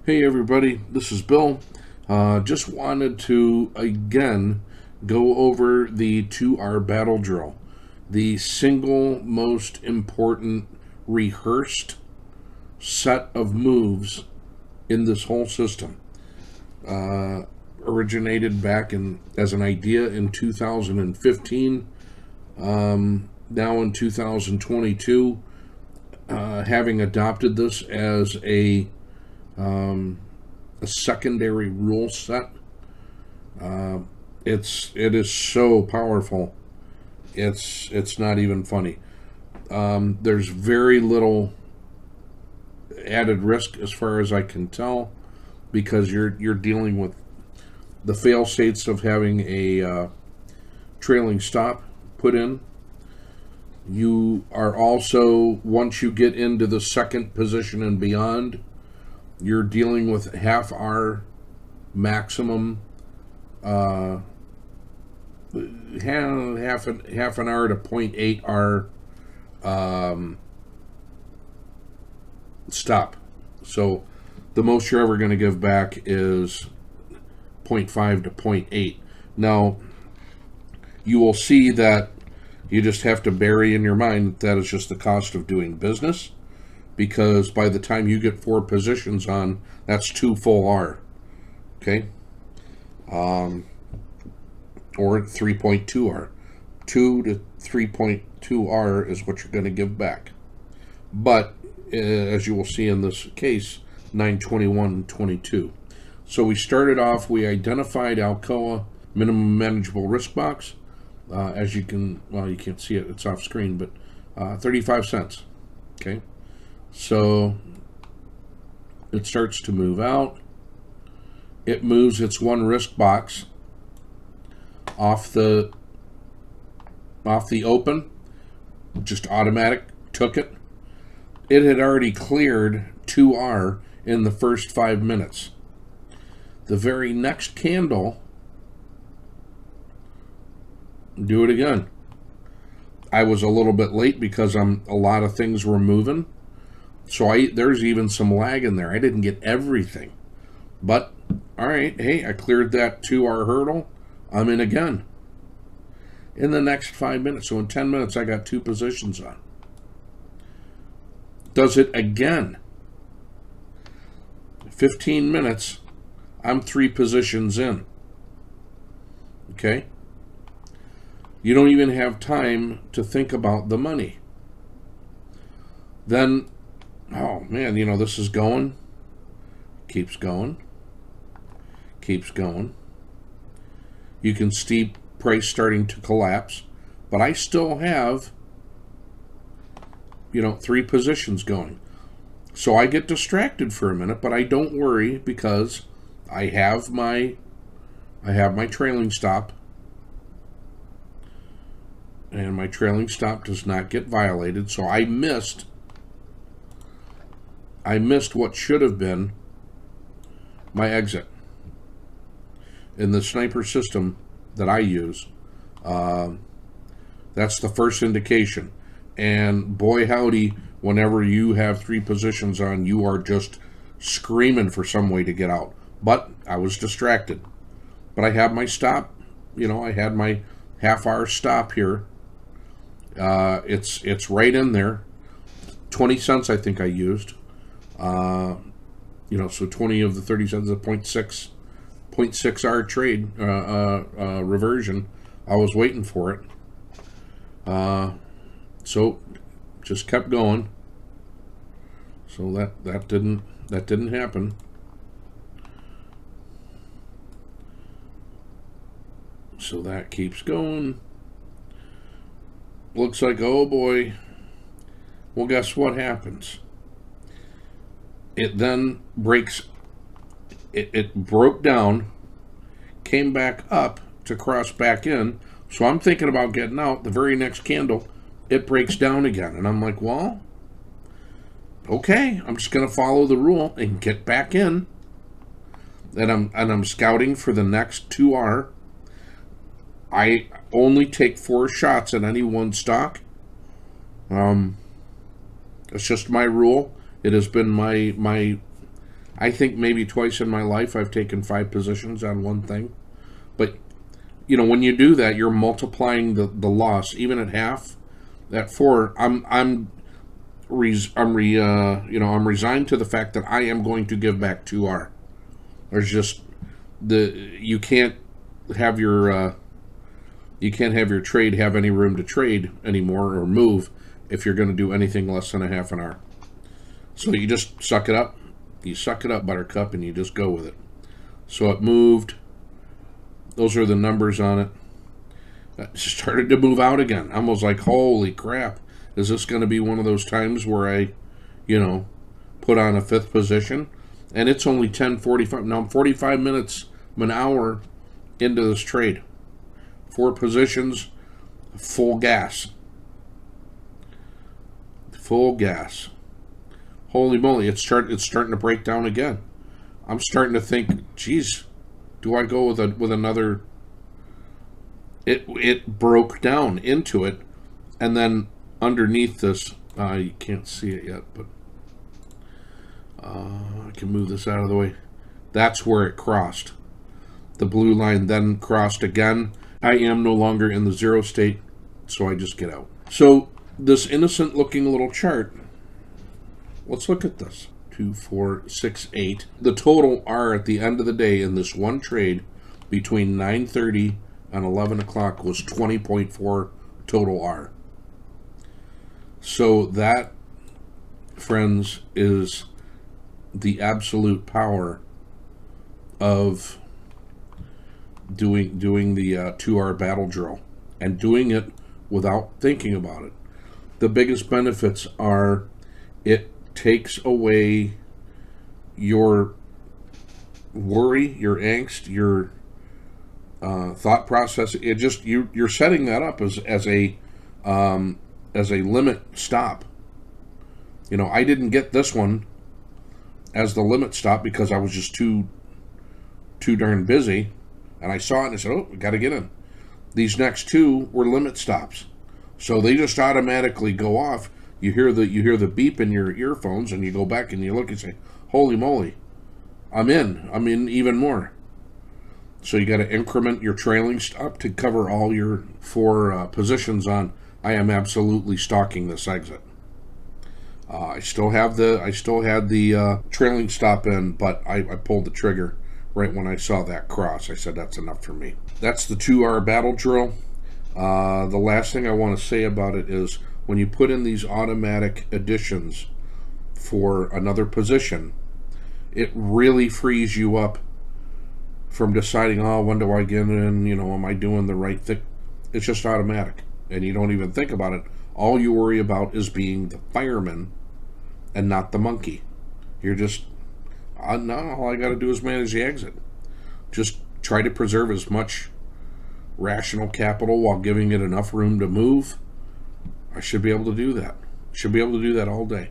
Hey everybody, this is Bill. Just wanted to again go over the 2R battle drill, the single most important rehearsed set of moves in this whole system. Originated back as an idea in 2015. Now in 2022, having adopted this as a secondary rule set. It is so powerful. It's not even funny. There's very little added risk as far as I can tell, because you're dealing with the fail states of having a trailing stop put in. You are also, once you get into the second position and beyond, you're dealing with half R maximum, half an R to 0.8 R stop. So the most you're ever going to give back is 0.5 to 0.8. Now, you will see that you just have to bury in your mind that is just the cost of doing business, because by the time you get 4 positions on, that's 2 full R. Okay? Or 3.2 R. 2 to 3.2 R is what you're going to give back. But, as you will see in this case, 921.22. So we started off, we identified Alcoa minimum manageable risk box. As you can, well, you can't see it, it's off screen, but 35 cents. Okay? So it starts to move out. It moves its one risk box off the open, just automatic, took it. It had already cleared 2R in the first 5 minutes. The very next candle, do it again. I was a little bit late because a lot of things were moving. So there's even some lag in there. I didn't get everything. But, all right, hey, I cleared that 2R hurdle. I'm in again. In the next 5 minutes, so in 10 minutes, I got 2 positions on. Does it again. 15 minutes, I'm 3 positions in. Okay? You don't even have time to think about the money. Then, oh man, this is going. Keeps going. Keeps going. You can see price starting to collapse. But I still have, 3 positions going. So I get distracted for a minute, but I don't worry, because I have my trailing stop. And my trailing stop does not get violated. So I missed what should have been my exit. In the sniper system that I use, that's the first indication. And boy howdy, whenever you have 3 positions on, you are just screaming for some way to get out. But I was distracted. But I have my stop. I had my half hour stop here. It's right in there. 20 cents I think I used. So 20 of the 30 cents is a 0.6 R trade reversion. I was waiting for it. So just kept going. So that didn't happen. So that keeps going. Looks like, oh boy. Well, guess what happens? It then breaks. It broke down, came back up to cross back in. So I'm thinking about getting out. The very next candle, it breaks down again. And I'm like, well, okay, I'm just going to follow the rule and get back in. And I'm scouting for the next 2R. I only take 4 shots at any one stock. It's just my rule. It has been my I think maybe twice in my life I've taken 5 positions on one thing. But when you do that, you're multiplying the loss even at half. At 4, I'm resigned to the fact that I am going to give back 2R. There's just you can't have your trade have any room to trade anymore or move if you're going to do anything less than a half an hour. So you just suck it up. You suck it up, Buttercup, and you just go with it. So it moved. Those are the numbers on it. It started to move out again. I was like, holy crap. Is this going to be one of those times where I, put on a 5th position? And it's only 10:45. Now I'm 45 minutes, an hour into this trade. 4 positions, full gas. Full gas. Holy moly, it's starting to break down again. I'm starting to think, geez, do I go with another? It broke down into it, and then underneath this, you can't see it yet, but I can move this out of the way. That's where it crossed. The blue line then crossed again. I am no longer in the 0 state, so I just get out. So this innocent looking little chart, let's look at this. 2, 4, 6, 8. The total R at the end of the day in this one trade between 9:30 and 11 o'clock was 20.4 total R. So that, friends, is the absolute power of doing the 2R battle drill and doing it without thinking about it. The biggest benefits are it takes away your worry, your angst, your thought process. It just you're setting that up as a limit stop. I didn't get this one as the limit stop because I was just too darn busy, and I saw it and I said, "Oh, we got to get in." These next 2 were limit stops, so they just automatically go off. You hear the beep in your earphones, and you go back and you look and say, "Holy moly, I'm in even more." So you got to increment your trailing stop to cover all your 4 positions on. I am absolutely stalking this exit. I still had the trailing stop in, but I pulled the trigger right when I saw that cross. I said that's enough for me. That's the 2R battle drill. The last thing I want to say about it is when you put in these automatic additions for another position, it really frees you up from deciding, when do I get in, am I doing the right thing? It's just automatic, and you don't even think about it. All you worry about is being the fireman and not the monkey. You're just, no, all I got to do is manage the exit. Just try to preserve as much rational capital while giving it enough room to move. I should be able to do that. Should be able to do that all day.